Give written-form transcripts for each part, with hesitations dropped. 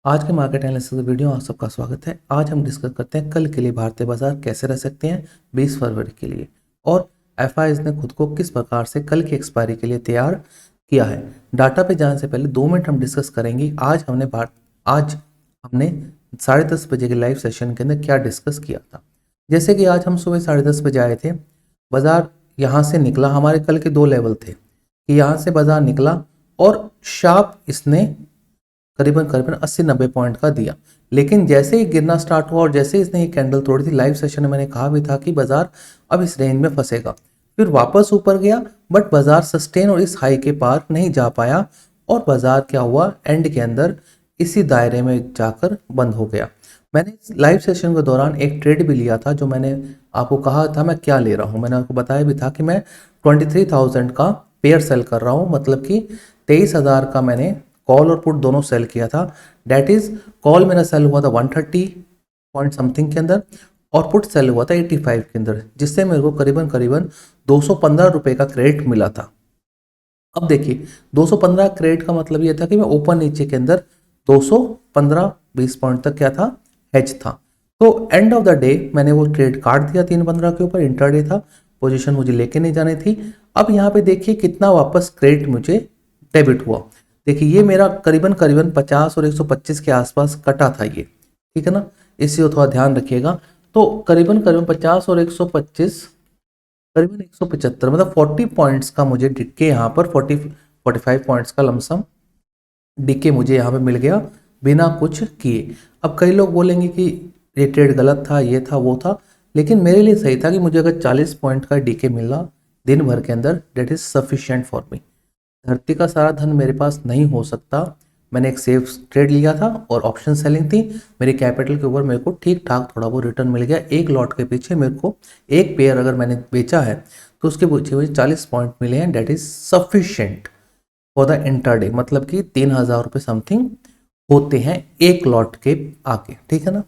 आज के market analysis video में आप सबका स्वागत है। आज हम डिस्कस करते हैं कल के लिए भारतीय बाजार कैसे रह सकते हैं 20 फरवरी के लिए, और एफआईज ने खुद को किस प्रकार से कल की एक्सपायरी के लिए तैयार किया है। डाटा पे जाने से पहले 2 मिनट हम डिस्कस करेंगे आज हमने 10:30 बजे के लाइव सेशन के अंदर क्या डिस्कस किया था। जैसे कि आज हम सुबह 10:30 बजे आए थे, बाजार यहाँ से निकला। हमारे कल के 2 लेवल थे कि यहाँ से बाजार निकला और शार्प इसने करीबन करीबन 80-90 पॉइंट का दिया, लेकिन जैसे ही गिरना स्टार्ट हुआ और जैसे ही इसने ये कैंडल तोड़ी थी, लाइव सेशन में मैंने कहा भी था कि बाजार अब इस रेंज में फंसेगा। फिर वापस ऊपर गया, बट बाजार सस्टेन और इस हाई के पार नहीं जा पाया और बाजार क्या हुआ, एंड के अंदर इसी दायरे में जाकर बंद हो गया। मैंने लाइव सेशन के दौरान एक ट्रेड भी लिया था, जो मैंने आपको कहा था मैं क्या ले रहा हूँ। मैंने आपको बताया भी था कि मैं 23,000 का पेयर सेल कर रहा हूँ, मतलब कि 23,000 का मैंने कॉल और पुट दोनों सेल किया था। डेट इज कॉल मेरा सेल हुआ था 130 पॉइंट समथिंग के अंदर और पुट सेल हुआ था 85 के अंदर, जिससे मेरे को करीबन करीबन 215 रुपए का क्रेडिट मिला था। अब देखिए 215 क्रेडिट का मतलब ये था कि मैं ओपन नीचे के अंदर 215-20 पॉइंट तक क्या था, हेज था। तो एंड ऑफ द डे मैंने वो ट्रेड काट दिया 3:15 के ऊपर, इंटरडे था, पोजीशन मुझे लेके नहीं जानी थी। अब यहाँ पे देखिए कितना वापस क्रेडिट मुझे डेबिट हुआ। देखिए ये मेरा करीबन करीबन 50 और 125 के आसपास कटा था ये, ठीक है ना, इसी को थोड़ा ध्यान रखिएगा। तो करीबन करीबन 50 और 125 करीबन 175, मतलब 40 पॉइंट्स का मुझे डिके यहाँ पर 45 पॉइंट्स का लमसम डीके मुझे यहाँ पे मिल गया बिना कुछ किए। अब कई लोग बोलेंगे कि ये ट्रेड गलत था, ये था, वो था, लेकिन मेरे लिए सही था कि मुझे अगर 40 पॉइंट का डीके मिला दिन भर के अंदर, that is sufficient for me. धरती का सारा धन मेरे पास नहीं हो सकता। मैंने एक सेफ ट्रेड लिया था और ऑप्शन सेलिंग थी। मेरी कैपिटल के ऊपर मेरे को ठीक ठाक थोड़ा बहुत रिटर्न मिल गया। एक लॉट के पीछे मेरे को एक पेयर अगर मैंने बेचा है तो उसके पीछे मुझे 40 पॉइंट मिले हैं, that is sufficient for the intraday, मतलब कि 3,000 रुपये समथिंग होते हैं एक लॉट के आके, ठीक है ना।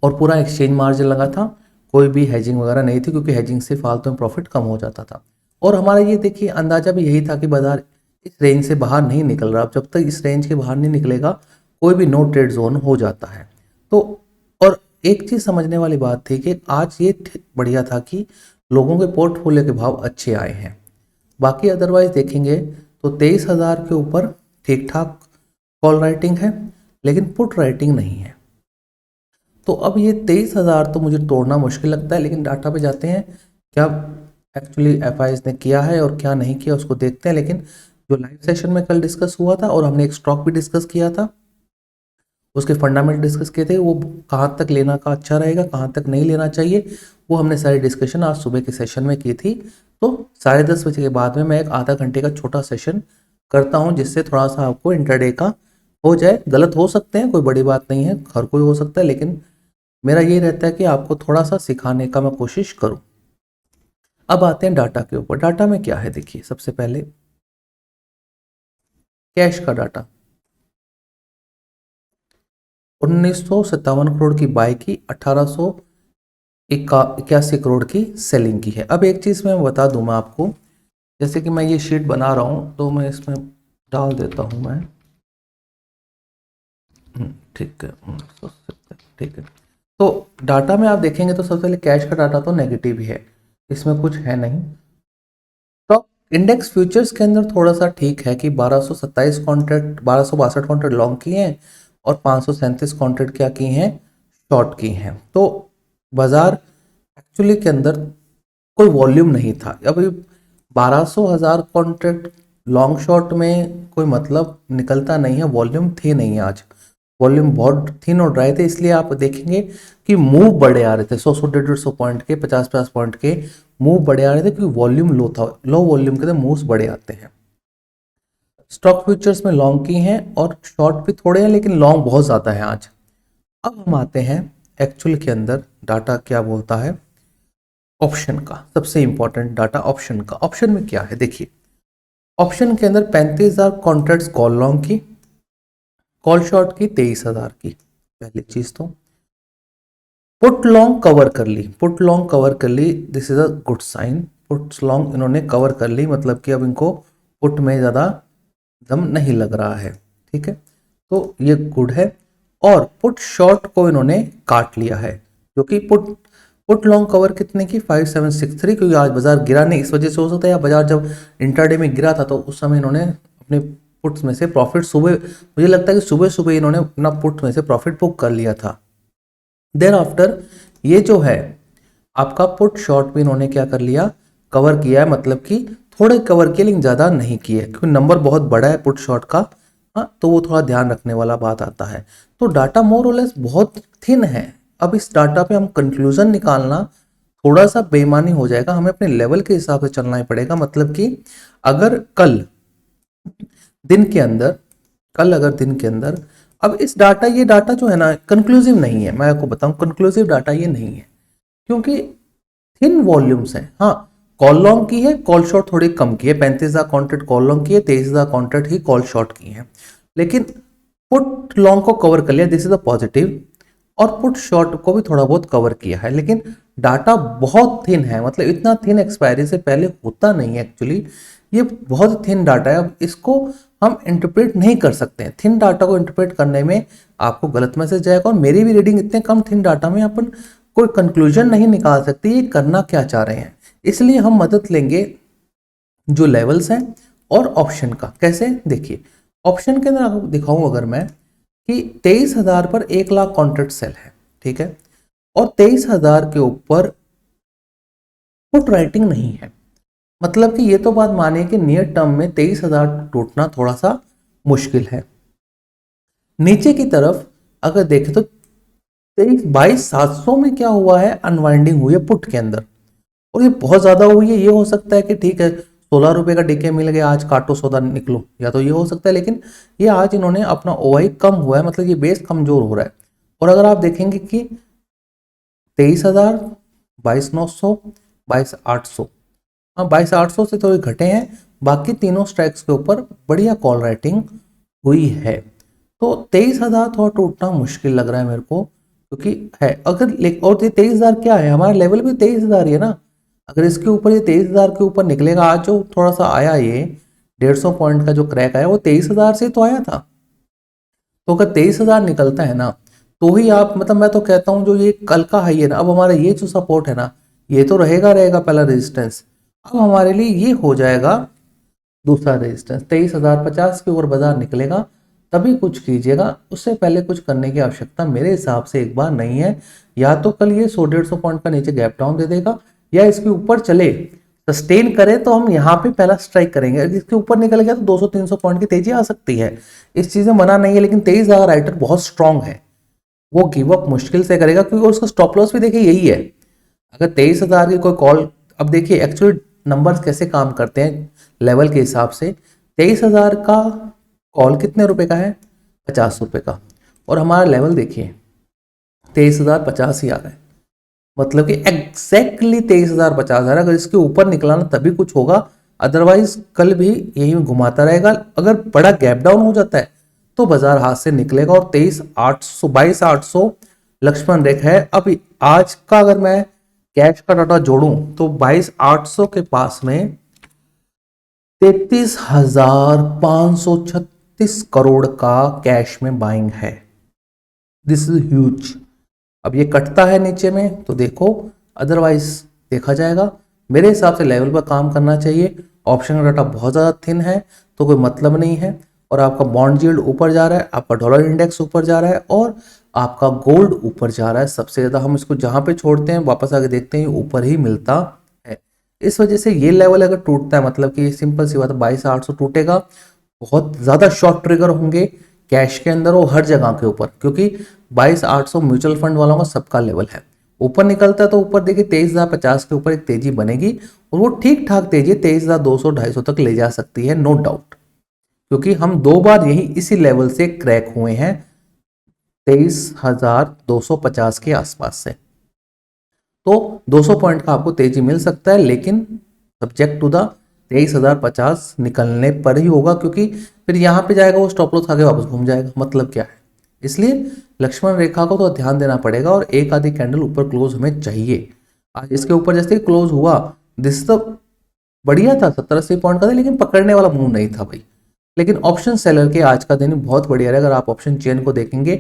और पूरा एक्सचेंज मार्जिन लगा था, कोई भी हैजिंग वगैरह नहीं थी, क्योंकि हैजिंग से फालतू में प्रॉफिट कम हो जाता था। और हमारा ये देखिए अंदाजा भी यही था कि बाजार इस रेंज से बाहर नहीं निकल रहा। अब जब तक इस रेंज के बाहर नहीं निकलेगा कोई भी नो ट्रेड जोन हो जाता है। तो और एक चीज़ समझने वाली बात थी कि आज ये बढ़िया था कि लोगों के पोर्टफोलियो के भाव अच्छे आए हैं। बाकी अदरवाइज देखेंगे तो 23,000 के ऊपर ठीक ठाक कॉल राइटिंग है, लेकिन पुट राइटिंग नहीं है। तो अब ये 23,000 तो मुझे तोड़ना मुश्किल लगता है, लेकिन डाटा पे जाते हैं क्या एक्चुअली एफआईज ने किया है और क्या नहीं किया उसको देखते हैं। लेकिन जो लाइव सेशन में कल डिस्कस हुआ था और हमने एक स्टॉक भी डिस्कस किया था, उसके फंडामेंटल डिस्कस किए थे, वो कहाँ तक लेना का अच्छा रहेगा, कहाँ तक नहीं लेना चाहिए, वो हमने सारी डिस्कशन आज सुबह के सेशन में की थी। तो 10:30 बजे के बाद में मैं एक आधा घंटे का छोटा सेशन करता हूँ, जिससे थोड़ा सा आपको इंटरडे का हो जाए। गलत हो सकते हैं, कोई बड़ी बात नहीं है, हर कोई हो सकता है, लेकिन मेरा ये रहता है कि आपको थोड़ा सा सिखाने का मैं कोशिश करूँ। अब आते हैं डाटा के ऊपर। डाटा में क्या है, देखिए सबसे पहले कैश का डाटा 1957 करोड़ की बाय की, 1881 करोड़ की सेलिंग की है। अब एक चीज़ मैं बता दूं मैं आपको, जैसे कि मैं ये शीट बना रहा हूं तो मैं इसमें डाल देता हूं मैं, ठीक है, ठीक है। तो डाटा में आप देखेंगे तो सबसे पहले कैश का डाटा तो नेगेटिव ही है, इसमें कुछ है नहीं। तो इंडेक्स फ्यूचर्स के अंदर थोड़ा सा ठीक है कि 1227 कॉन्ट्रैक्ट, 1262 कॉन्ट्रैक्ट लॉन्ग किए हैं और 537 कॉन्ट्रैक्ट क्या किए हैं, शॉर्ट की हैं। तो बाजार एक्चुअली के अंदर कोई वॉल्यूम नहीं था। अभी 1200 कॉन्ट्रैक्ट लॉन्ग शॉर्ट में कोई मतलब निकलता नहीं है, वॉल्यूम थे नहीं आज, वॉल्यूम बहुत थिन और ड्राई थे। इसलिए आप देखेंगे कि मूव बड़े आ रहे थे, 100 150 पॉइंट के, 50 पॉइंट के मूव बड़े आ रहे थे, क्योंकि वॉल्यूम लो था। लो वॉल्यूम के मूव्स बड़े आते हैं। स्टॉक फ्यूचर्स में लॉन्ग की हैं और शॉर्ट भी थोड़े हैं, लेकिन लॉन्ग बहुत ज़्यादा है आज। अब हम आते हैं एक्चुअल के अंदर डाटा क्या बोलता है ऑप्शन का। सबसे इंपॉर्टेंट डाटा ऑप्शन का। ऑप्शन में क्या है देखिए, ऑप्शन के अंदर 35,000 कॉन्ट्रैक्ट्स कॉल लॉन्ग की, कॉल शॉर्ट की 23,000 की। पहली चीज तो पुट लॉन्ग कवर कर ली, पुट लॉन्ग कवर कर ली, this is a good sign. Put long इन्होंने कवर कर ली, मतलब कि अब इनको पुट में ज़्यादा दम नहीं लग रहा है, ठीक है। तो ये गुड है। और पुट शॉर्ट को इन्होंने काट लिया है, जो कि पुट लॉन्ग कवर कितने की 5763, क्योंकि आज बाजार गिरा नहीं, इस वजह से हो सकता है, या बाजार जब इंट्राडे में गिरा था तो उस समय इन्होंने अपने पुट्स में से प्रॉफिट सुबह, मुझे लगता है कि सुबह सुबह इन्होंने अपना पुट में से प्रॉफिट बुक कर लिया था। देन आफ्टर ये जो है आपका पुट शॉर्ट भी इन्होंने क्या कर लिया, कवर किया है, मतलब कि थोड़े कवर किए लेकिन ज़्यादा नहीं किए, क्योंकि नंबर बहुत बड़ा है पुट शॉर्ट का। हाँ, तो वो थोड़ा ध्यान रखने वाला बात आता है। तो डाटा मोर और लेस बहुत थिन है। अब इस डाटा पे हम कंक्लूजन निकालना थोड़ा सा बेईमानी हो जाएगा, हमें अपने लेवल के हिसाब से चलना ही पड़ेगा। मतलब कि अगर कल दिन के अंदर अब इस डाटा, ये डाटा जो है ना कंक्लूसिव नहीं है, मैं आपको बताऊं कंक्लूसिव डाटा ये नहीं है, क्योंकि थिन वॉल्यूम्स है। हाँ, कॉल लॉन्ग की है, कॉल शॉर्ट थोड़ी कम की है, 35,000 कॉन्ट्रैक्ट कॉल लॉन्ग की है, 23,000 कॉन्ट्रैक्ट ही कॉल शॉर्ट की है, लेकिन पुट लॉन्ग को कवर कर लिया, दिस इज अ पॉजिटिव, और पुट शॉर्ट को भी थोड़ा बहुत कवर किया है, लेकिन डाटा बहुत थिन है, मतलब इतना थिन एक्सपायरी से पहले होता नहीं है एक्चुअली, ये बहुत थिन डाटा है। अब इसको हम इंटरप्रेट नहीं कर सकते हैं, थिन डाटा को इंटरप्रेट करने में आपको गलत मैसेज जाएगा, और मेरी भी रीडिंग इतने कम थिन डाटा में अपन कोई कंक्लूजन नहीं निकाल सकते ये करना क्या चाह रहे हैं। इसलिए हम मदद लेंगे जो लेवल्स हैं और ऑप्शन का। कैसे, देखिए ऑप्शन के अंदर आपको दिखाऊं अगर मैं कि 23,000 पर 1 लाख कॉन्ट्रैक्ट सेल है, ठीक है, और 23,000 के ऊपर पुट राइटिंग नहीं है, मतलब कि ये तो बात मानिए कि नियर टर्म में 23,000 टूटना थोड़ा सा मुश्किल है। नीचे की तरफ अगर देखें तो 22,700 में क्या हुआ है, अनवाइंडिंग हुई है पुट के अंदर, और ये बहुत ज्यादा हुई है। ये हो सकता है कि ठीक है 16 रुपए का डीके मिल गया, आज काटो सौदा निकलो, या तो ये हो सकता है, लेकिन ये आज इन्होंने अपना ओआई कम हुआ है, मतलब ये बेस कमजोर हो रहा है। और अगर आप देखेंगे कि 23,000, 22,900, 22,800, हाँ 22,800 से थोड़े घटे हैं, बाकी तीनों स्ट्राइक्स के ऊपर बढ़िया कॉल राइटिंग हुई है। तो 23,000 थोड़ा टूटना मुश्किल लग रहा है मेरे को, क्योंकि है अगर और ये 23,000 क्या है, हमारा लेवल भी 23,000 ही है ना। अगर इसके ऊपर ये 23,000 के ऊपर निकलेगा, आज जो थोड़ा सा आया ये 150 पॉइंट का जो क्रैक आया वो 23,000 से तो आया था, तो अगर 23,000 निकलता है ना तो ही आप, मतलब मैं तो कहता हूँ जो ये कल का हाई है ना, अब हमारा ये जो सपोर्ट है ना ये तो रहेगा पहला रेजिस्टेंस, अब हमारे लिए ये हो जाएगा दूसरा रेजिस्टेंस। 23,050 के ऊपर बाजार निकलेगा तभी कुछ कीजिएगा, उससे पहले कुछ करने की आवश्यकता मेरे हिसाब से एक बार नहीं है। या तो कल ये 100-150 पॉइंट का नीचे गैप डाउन दे देगा, या इसके ऊपर चले सस्टेन करे तो हम यहाँ पे पहला स्ट्राइक करेंगे। अगर इसके ऊपर निकल गया तो 200-300 पॉइंट की तेजी आ सकती है, इस चीज में मना नहीं है, लेकिन 23,000 राइटर बहुत स्ट्रांग है, वो गिव अप मुश्किल से करेगा, क्योंकि उसका स्टॉप लॉस भी देखिए यही है। अगर 23,000 की कोई कॉल, अब देखिए एक्चुअली नंबर्स कैसे काम करते हैं लेवल के हिसाब से। 23,000 का कॉल कितने रुपए का है, 50 रुपए का, और हमारा लेवल देखिए 23,050 ही आ रहा है, मतलब कि एग्जैक्टली 23,050 है। अगर इसके ऊपर निकला ना तभी कुछ होगा, अदरवाइज कल भी यही घुमाता रहेगा। अगर बड़ा गैप डाउन हो जाता है तो बाजार हाथ से निकलेगा, और 23,800, 22,800 लक्ष्मण रेखा है। अब आज का अगर मैं कैश का डाटा जोड़ूं तो 22,800 के पास में 33,536 करोड़ का कैश में बाइंग है, दिस इज ह्यूज। अब ये कटता है नीचे में तो देखो, अदरवाइज देखा जाएगा। मेरे हिसाब से लेवल पर काम करना चाहिए। ऑप्शन का डाटा बहुत ज़्यादा थिन है तो कोई मतलब नहीं है, और आपका बॉन्ड यील्ड ऊपर जा रहा है, आपका डॉलर इंडेक्स ऊपर जा रहा है, और आपका गोल्ड ऊपर जा रहा है। सबसे ज़्यादा हम इसको जहाँ पे छोड़ते हैं वापस आके देखते हैं ऊपर ही मिलता है। इस वजह से ये लेवल अगर टूटता है, मतलब कि सिंपल सी बात है 22,800 टूटेगा, बहुत ज़्यादा शॉर्ट ट्रिगर होंगे कैश के अंदर और हर जगह के ऊपर, क्योंकि 22,800 म्यूचुअल फंड वालों का सबका लेवल है। ऊपर निकलता है तो ऊपर देखिए 23,050 के ऊपर एक तेजी बनेगी, और वो ठीक ठाक तेजी 23,200-250 तक ले जा सकती है, नो डाउट, क्योंकि हम 2 बार यही इसी लेवल से क्रैक हुए हैं 23,250 के आसपास से। तो 200 पॉइंट का आपको तेजी मिल सकता है, लेकिन सब्जेक्ट टू द 23,050 निकलने पर ही होगा, क्योंकि फिर यहाँ पे जाएगा वो स्टॉप लॉस आगे वापस घूम जाएगा, मतलब क्या है। इसलिए लक्ष्मण रेखा को तो ध्यान देना पड़ेगा, और एक आधी कैंडल ऊपर क्लोज हमें चाहिए। आज इसके ऊपर जैसे क्लोज हुआ, दिस तो बढ़िया था, 70-80 पॉइंट का था, लेकिन पकड़ने वाला मूव नहीं था भाई। लेकिन ऑप्शन सेलर के आज का दिन बहुत बढ़िया है। अगर आप ऑप्शन चेन को देखेंगे,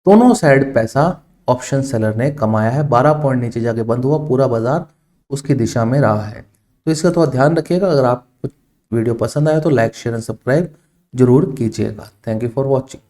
दोनों साइड पैसा ऑप्शन सेलर ने कमाया है। 12 पॉइंट नीचे जाके बंद हुआ, पूरा बाजार उसकी दिशा में रहा है। तो इसका थोड़ा ध्यान रखिएगा। अगर आपको वीडियो पसंद आया तो लाइक शेयर एंड सब्सक्राइब जरूर कीजिएगा। Thank you for watching.